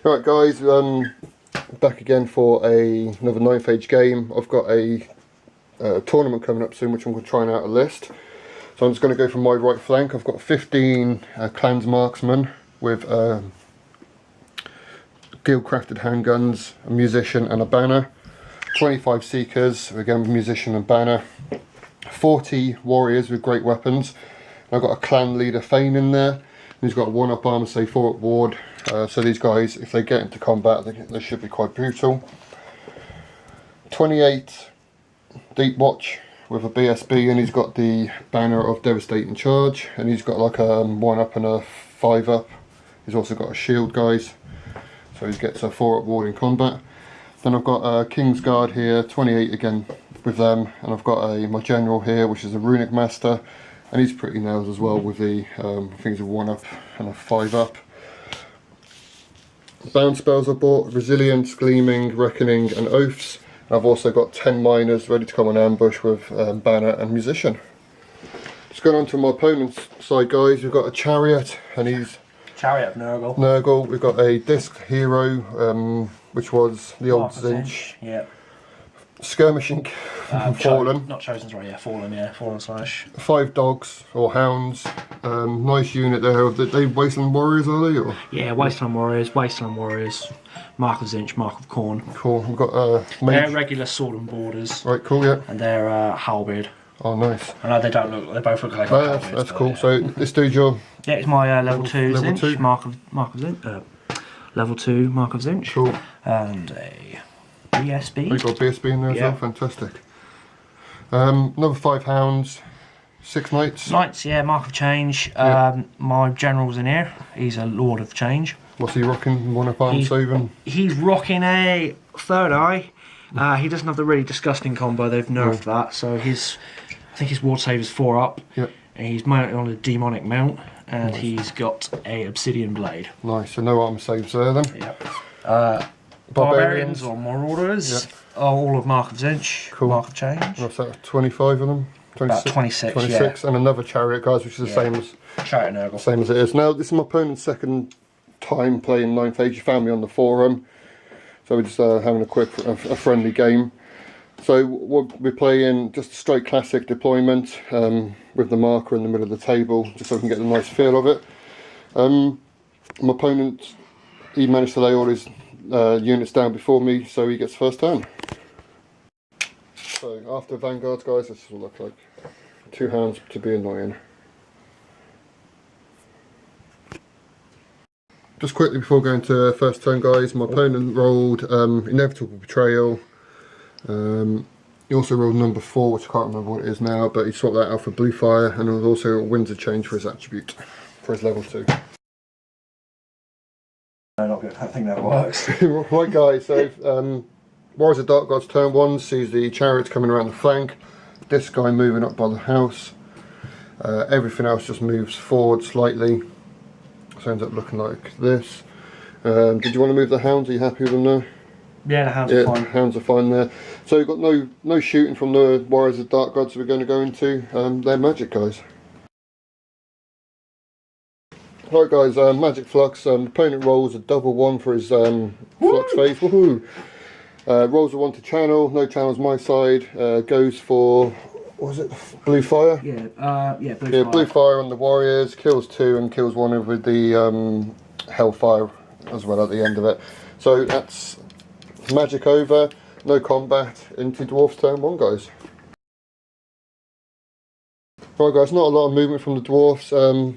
Alright guys, back again for another 9th age game. I've got a tournament coming up soon which I'm going to try and out a list. So I'm just going to go from my right flank. I've got 15 clans marksmen with guild crafted handguns, a musician and a banner. 25 seekers, again with musician and banner. 40 warriors with great weapons. I've got a clan leader Thane in there. He's got a 1-up armor, say 4-up ward. So these guys, if they get into combat, they should be quite brutal. 28 deep watch with a BSB, and he's got the banner of devastating charge, and he's got like a 1-up and a 5-up. He's also got a shield, guys, so he gets a 4-up ward in combat. Then I've got a King's Guard here, 28 again with them, and I've got my general here, which is a runic master, and he's pretty nails as well with the I think it's a 1-up and a 5-up. Bound spells I bought: Resilience, Gleaming, Reckoning and Oaths. I've also got 10 miners ready to come on ambush with banner and musician. Just going on to my opponent's side, guys. We've got a chariot, and he's Chariot of Nurgle. Nurgle. We've got a disc hero, which was the old Zinch. Yeah. Skirmishing Fallen. Not chosen, sorry, yeah, Fallen, yeah, Fallen slash. 5 dogs or hounds. Nice unit there. Are they Wasteland Warriors, are they? Or? Yeah, Wasteland Warriors, Mark of Zinch, Mark of Khorne. Cool. We've got they're regular sword and borders. Right, cool, yeah. And they're halberd. Oh, nice. I know they don't look, they both look like halberds. That's cool. Yeah. So this dude's your... Yeah, it's my level 2 Zinch, Mark of Zinch. Level 2 Mark of Zinch. Cool. And a BSB. We've got BSB in there as well, fantastic. Another 5 hounds, 6 knights. Knights, yeah, Mark of Change. My general's in here, he's a Lord of Change. What's he rocking? 1-up arm saving? He's rocking a 3rd eye. He doesn't have the really disgusting combo, they've nerfed that, so I think his ward save is 4-up. Yep. And he's mounted on a demonic mount, and he's got a obsidian blade. Nice, so no armor saves there then. Yep. Barbarians or Marauders are all of Mark of Zinch, cool. Mark of Change. What's that, 25 of them? 26, about 26, 26 yeah. And another chariot, guys, which is the same as Chariot Nurgle. Same as it is. Now, this is my opponent's second time playing 9th age. He found me on the forum, so we're just having a friendly game. So we're playing just a straight classic deployment with the marker in the middle of the table, just so we can get the nice feel of it. My opponent, he managed to lay all his units down before me, so he gets first turn. So after vanguards, guys, this will look like 2 hounds to be annoying. Just quickly before going to first turn, guys, my opponent rolled Inevitable Betrayal. He also rolled number 4, which I can't remember what it is now, but he swapped that out for Blue Fire, and it was also a Winds of Change for his attribute, for his level 2. No, not good. I think that works. Right, guys, so Warriors of Dark Gods turn 1 sees the chariots coming around the flank, this guy moving up by the house, everything else just moves forward slightly, so it ends up looking like this. Did you want to move the hounds? Are you happy with them now? Yeah, the hounds are fine. The hounds are fine there. So you've got no shooting from the Warriors of Dark Gods we're going to go into. They're magic, guys. Right, guys, Magic Flux. Opponent rolls a double 1 for his Flux phase. Woohoo! Rolls a 1 to channel. No channel's my side. Goes for, what was it? Blue Fire? Yeah, Blue Fire. Blue Fire on the Warriors. Kills 2 and kills 1 with the Hellfire as well at the end of it. So that's magic over. No combat into Dwarf's turn 1, guys. Right, guys, not a lot of movement from the Dwarfs.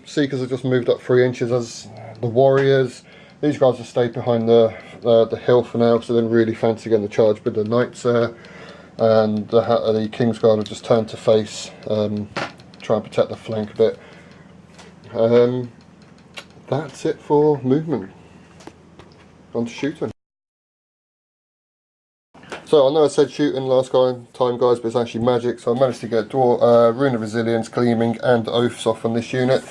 Seekers have just moved up 3 inches as the Warriors. These guys have stayed behind the hill for now, so they didn't really fancy getting the charge with the Knights there. And the King's Guard have just turned to face, try and protect the flank a bit. That's it for movement. On to shooting. So I know I said shooting last time, guys, but it's actually magic. So I managed to get Rune of Resilience, Gleaming and Oaths off on this unit,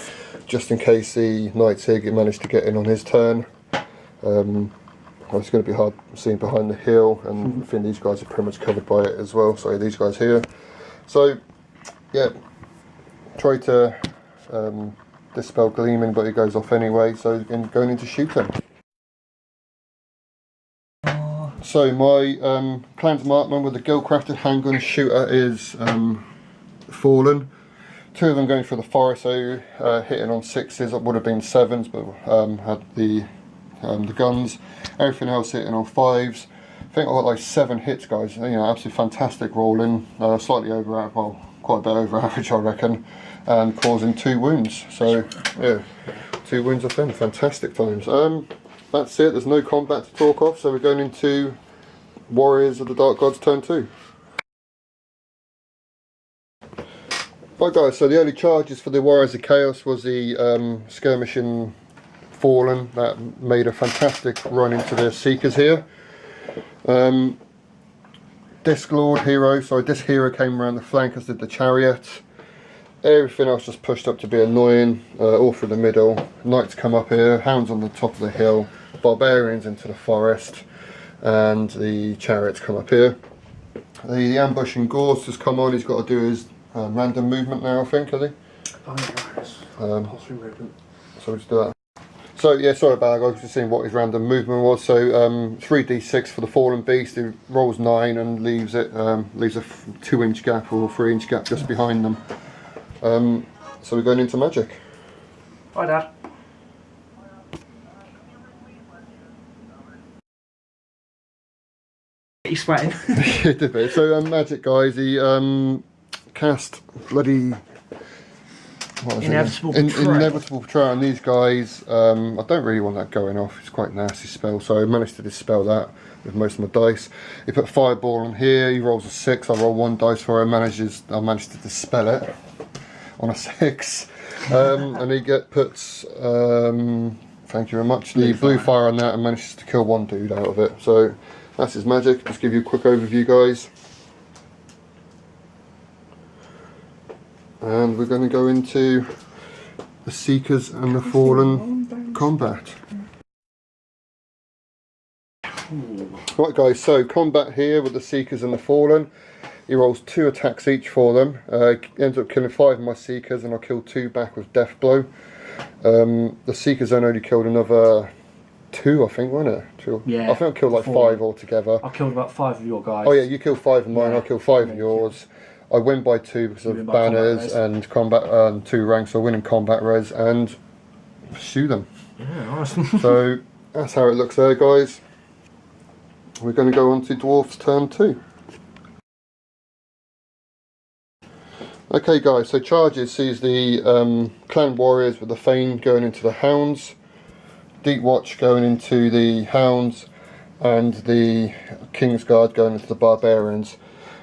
just in case the Knights here managed to get in on his turn. It's going to be hard seeing behind the hill, and I think these guys are pretty much covered by it as well. Sorry, these guys here. So yeah, try to dispel Gleaming, but it goes off anyway. So going into shooting. So my Clan's Markman with the Guild-crafted handgun shooter is fallen. 2 of them going through the forest, so hitting on 6s. It would have been 7s, but had the guns. Everything else hitting on 5s. I think I got like 7 hits, guys. You know, absolutely fantastic rolling. Slightly over, well, quite a bit over average, I reckon, and causing 2 wounds. So yeah, 2 wounds off them. Fantastic times. That's it. There's no combat to talk of. So we're going into Warriors of the Dark Gods turn 2. Right guys, so the early charges for the Warriors of Chaos was the skirmishing Fallen that made a fantastic run into the Seekers here. This hero came around the flank, as did the Chariot. Everything else just pushed up to be annoying, all through the middle. Knights come up here, Hounds on the top of the hill, Barbarians into the forest, and the Chariots come up here. The ambushing Gorse has come on. He's got to do his random movement now, I think, has he? So we'll just do that. So yeah, sorry about that, guys, just seeing what his random movement was. So 3d6 for the Fallen Beast. He rolls 9 and leaves a 2-inch gap or 3-inch gap just behind them. So we're going into magic. Hi, Dad. He's sweating. It did be. So magic, guys. He cast bloody Inevitable Betrayal. Inevitable Betrayal on these guys. I don't really want that going off. It's quite a nasty spell, so I managed to dispel that with most of my dice. He put Fireball on here. He rolls a 6. I roll 1 dice for it. I managed to dispel it on a 6. And he puts thank you very much, the blue fire on that, and manages to kill 1 dude out of it. So that's his magic. Just give you a quick overview, guys. And we're going to go into the Seekers and the Fallen combat. Right guys, so combat here with the Seekers and the Fallen. He rolls 2 attacks each for them. Ends up killing 5 of my Seekers, and I'll kill 2 back with Death Blow. The Seekers then only killed another 2, I think, wasn't it? 2. Yeah. I think I killed like 5 altogether. I killed about 5 of your guys. Oh yeah, you killed 5 of mine, Yeah. I killed 5 of yours. I win by 2 because of banners and combat, 2 ranks, so I win in combat res and shoot them. Yeah, nice. So that's how it looks there, guys. We're going to go on to Dwarf's turn 2. Okay guys, so charges sees the Clan Warriors with the Fane going into the Hounds, Deep Watch going into the Hounds, and the Kingsguard going into the Barbarians.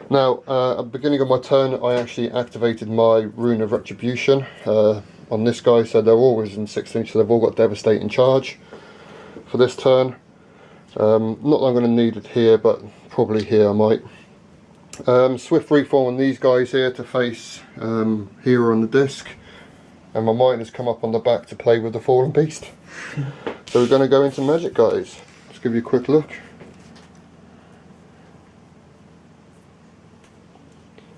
Now, at the beginning of my turn, I actually activated my Rune of Retribution on this guy, so they're always in 6 so they've all got Devastating Charge for this turn. Not that I'm going to need it here, but probably here I might. Swift Reform on these guys here to face Hero on the disc, and my Mine has come up on the back to play with the Fallen Beast. So we're going to go into magic, guys. Let's give you a quick look.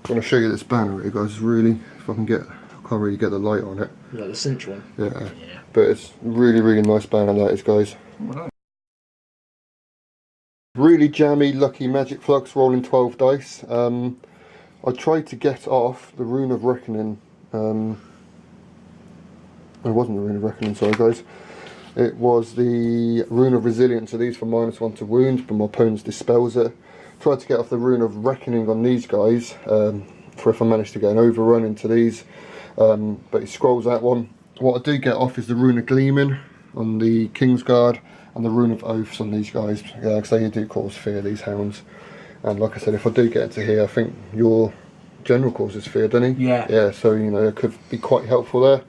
I'm going to show you this banner here, guys. Really, if I can get, I can't really get the light on it. Is that the cinch one? Yeah. But it's really, really nice banner that is, guys. Right. Really jammy, lucky magic flux, rolling 12 dice. I tried to get off the Rune of Reckoning. It wasn't the Rune of Reckoning, sorry guys. It was the Rune of Resilience, so these for -1 to wounds, but my opponent dispels it. Tried to get off the Rune of Reckoning on these guys, for if I managed to get an overrun into these, but he scrolls that one. What I do get off is the Rune of Gleaming on the Kingsguard, and the Rune of Oaths on these guys, because they do cause fear, these Hounds. And like I said, if I do get into here, I think your general causes fear, doesn't he? Yeah. Yeah, so you know, it could be quite helpful there.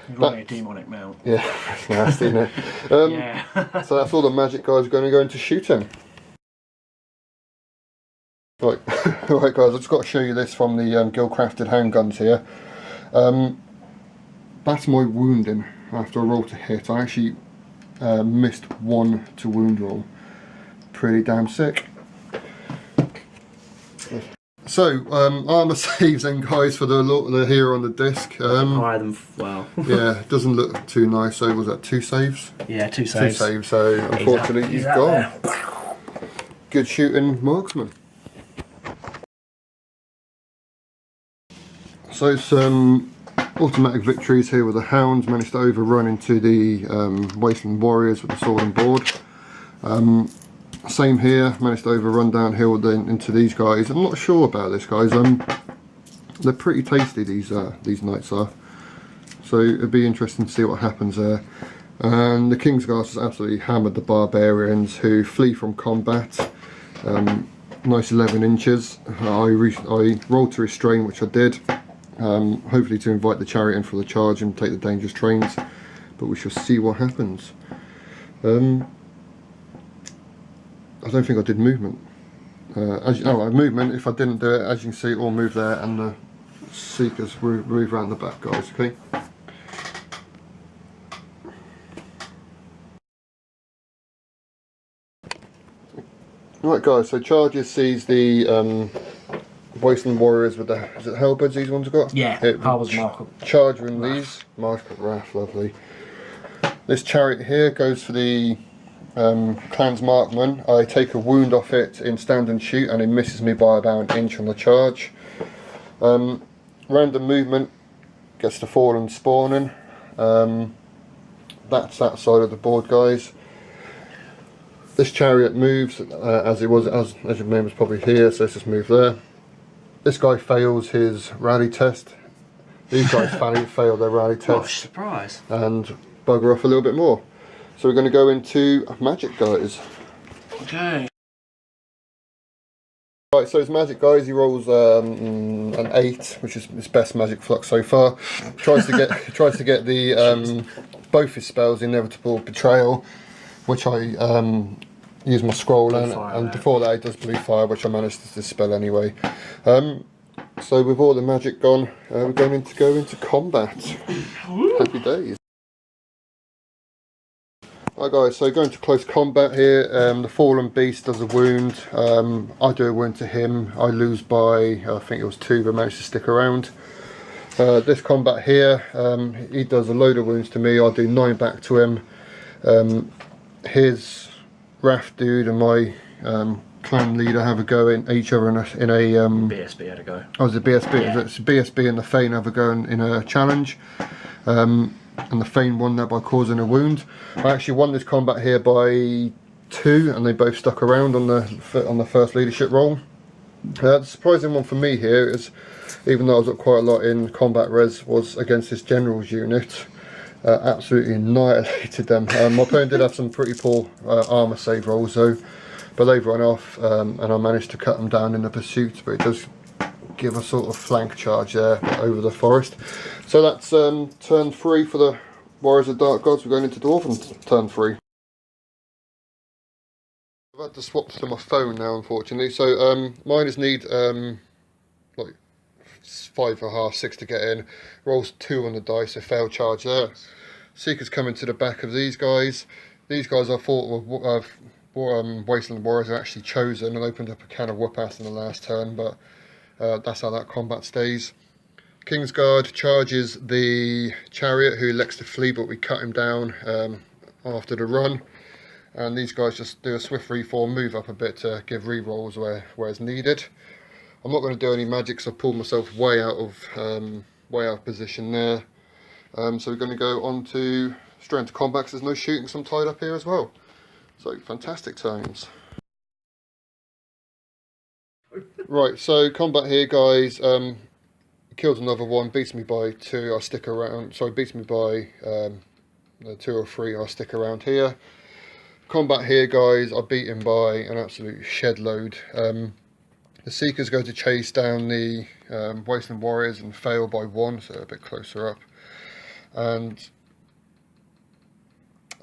You've got a demonic mount. Yeah, it's nasty, isn't it? Yeah. So that's all the magic guys are going to go into shooting. Right, right guys, I've just got to show you this from the Guild-crafted handguns here. That's my wounding after a roll to hit. I actually missed 1 to wound roll. Pretty damn sick. So, armour saves then, guys, for the hero on the disc. Higher than, well. Yeah, it doesn't look too nice. So, was that 2 saves? Yeah, 2 saves. 2 saves, so unfortunately he's gone. good shooting marksman. So some automatic victories here with the hounds. Managed to overrun into the Wasteland Warriors with the sword and board. Same here, managed to overrun downhill into these guys. I'm not sure about this, guys. They're pretty tasty, these knights are. So it'd be interesting to see what happens there. And the Kingsguard has absolutely hammered the barbarians who flee from combat. Nice 11 inches. I rolled to restrain, which I did. Hopefully to invite the chariot in for the charge and take the dangerous trains. But we shall see what happens. I don't think I did movement. Movement, if I didn't do it, as you can see, all move there, and the Seekers move around the back, guys, okay? Right, guys, so Charges sees the Wasteland Warriors with the, is it halberds these ones got? Yeah, halberds mark. Charger in these, mark up Wrath, lovely. This chariot here goes for the Clan's Markman. I take a wound off it in stand and shoot, and it misses me by about an inch on the charge. Random movement gets the fallen spawning. That's that side of the board, guys. This chariot moves as your name was probably here, so let's just move there. This guy fails his rally test. These guys fail their rally test. Gosh, surprise. And bugger off a little bit more. So we're going to go into magic, guys. Okay. Right, so his magic, guys, he rolls an 8, which is his best magic flux so far. Tries to get the both his spells, inevitable betrayal, which I use my scroll and before that he does blue fire, which I managed to dispel anyway. So with all the magic gone, we're going to go into combat. Happy days. Right, guys, so going to close combat here. The fallen beast does a wound. I do a wound to him. I lose by, I think it was 2, but managed to stick around. This combat here, he does a load of wounds to me. I do 9 back to him. His Wrath dude and my clan leader have a go in each other in a BSB had a go. Oh, was it BSB? Yeah. It's BSB and the Thane have a go in a challenge. And the Thane won that by causing a wound. I actually won this combat here by 2, and they both stuck around on the first leadership roll. The surprising one for me here is, even though I was up quite a lot in combat res, was against this general's unit. Absolutely annihilated them. My opponent did have some pretty poor armour save rolls though, but they've run off, and I managed to cut them down in the pursuit. But it does give a sort of flank charge there over the forest. So that's turn 3 for the Warriors of Dark Gods. We're going into Dwarven turn 3. I've had to swap to my phone now, unfortunately. So miners need like 5.5, 6 to get in. Rolls 2 on the dice, so fail charge there. Seekers coming to the back of these guys. These guys I thought were Wasteland Warriors are actually chosen and opened up a can of whoop-ass in the last turn, but that's how that combat stays. Kingsguard charges the chariot, who elects to flee, but we cut him down after the run. And these guys just do a swift reform, move up a bit to give re-rolls where it's needed. I'm not going to do any magic, so I've pulled myself way out of position there. So we're going to go on to straight into combat, 'cause there's no shooting, so I'm tied up here as well. So fantastic times. Right, so combat here, guys. Kills another one, beats me by 2. I stick around. Sorry, beats me by 2 or 3. I stick around here. Combat here, guys. I beat him by an absolute shed load. The Seekers go to chase down the Wasteland Warriors and fail by 1, so a bit closer up. And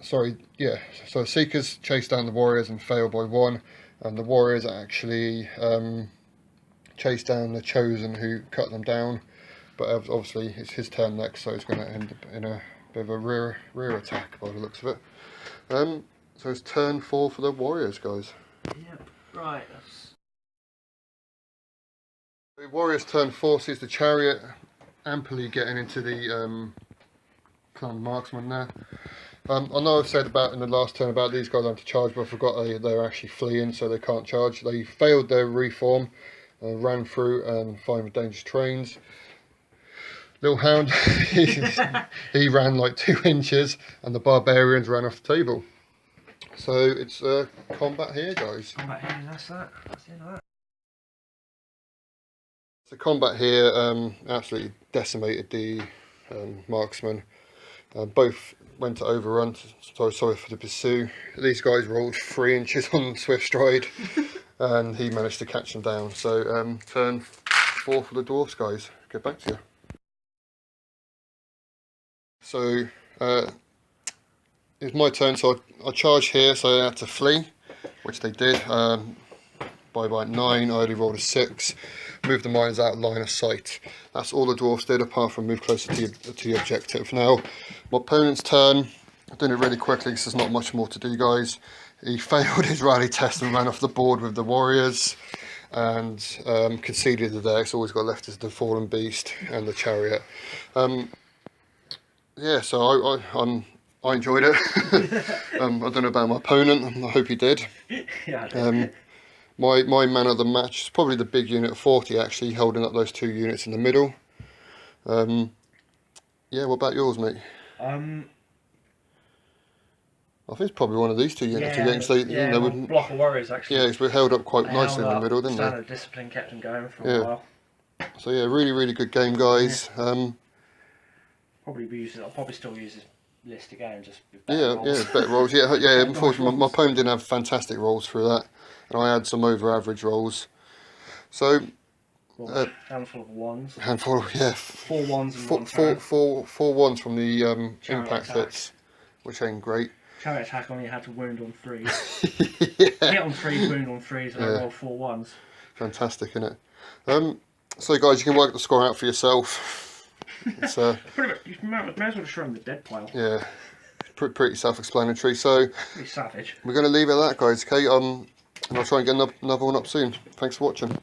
sorry, yeah. So Seekers chase down the Warriors and fail by 1, and the Warriors actually chase down the Chosen, who cut them down. But obviously it's his turn next, so it's going to end up in a bit of a rear attack by the looks of it. So it's turn 4 for the Warriors, guys. Yep. Right. The Warriors turn 4 sees the chariot amply getting into the clan marksman there. I know I've said about in the last turn about these guys having to charge, but I forgot they're actually fleeing, so they can't charge. They failed their reform, ran through and find dangerous trains. Little hound, he ran like 2 inches, and the barbarians ran off the table. So it's combat here, guys. Combat here, that's that. That's the end of that. So combat here absolutely decimated the marksmen. Both went to overrun, sorry for the pursue. These guys rolled 3 inches on swift stride, and he managed to catch them down. So turn 4 for the dwarfs, guys. Get back to you. So it's my turn, so I charged here, so I had to flee, which they did. By about 9, I only rolled a 6. Moved the mines out of line of sight. That's all the dwarfs did, apart from move closer to the objective. Now, my opponent's turn, I'm doing it really quickly because there's not much more to do, guys. He failed his rally test and ran off the board with the warriors, and conceded the deck. All he's got left is the fallen beast and the chariot. Yeah, so I enjoyed it. I don't know about my opponent. I hope he did. Yeah, I did. My man of the match is probably the big unit of 40, actually, holding up those 2 units in the middle. Yeah, what about yours, mate? I think it's probably one of these 2 units against block of warriors actually. Yeah, we held up quite nicely in the middle, didn't Standard discipline kept them going for a while. So yeah, really good game, guys. I'll probably still use this list again, just with better rolls. Yeah. Unfortunately, my opponent didn't have fantastic rolls through that, and I had some over average rolls. So handful of ones. Handful, yeah. 4 ones and four ones from the impact attacks. hits, which ain't great. Chariot attack only had to wound on 3. Yeah. Hit on 3, wound on 3, so I rolled 4 ones. Fantastic, isn't it? So guys, you can work the score out for yourself. It's pretty much, you may as well just show them the dead pile. Yeah, pretty self-explanatory. So pretty savage. We're going to leave it at that, guys. Okay. And I'll try and get another one up soon. Thanks for watching.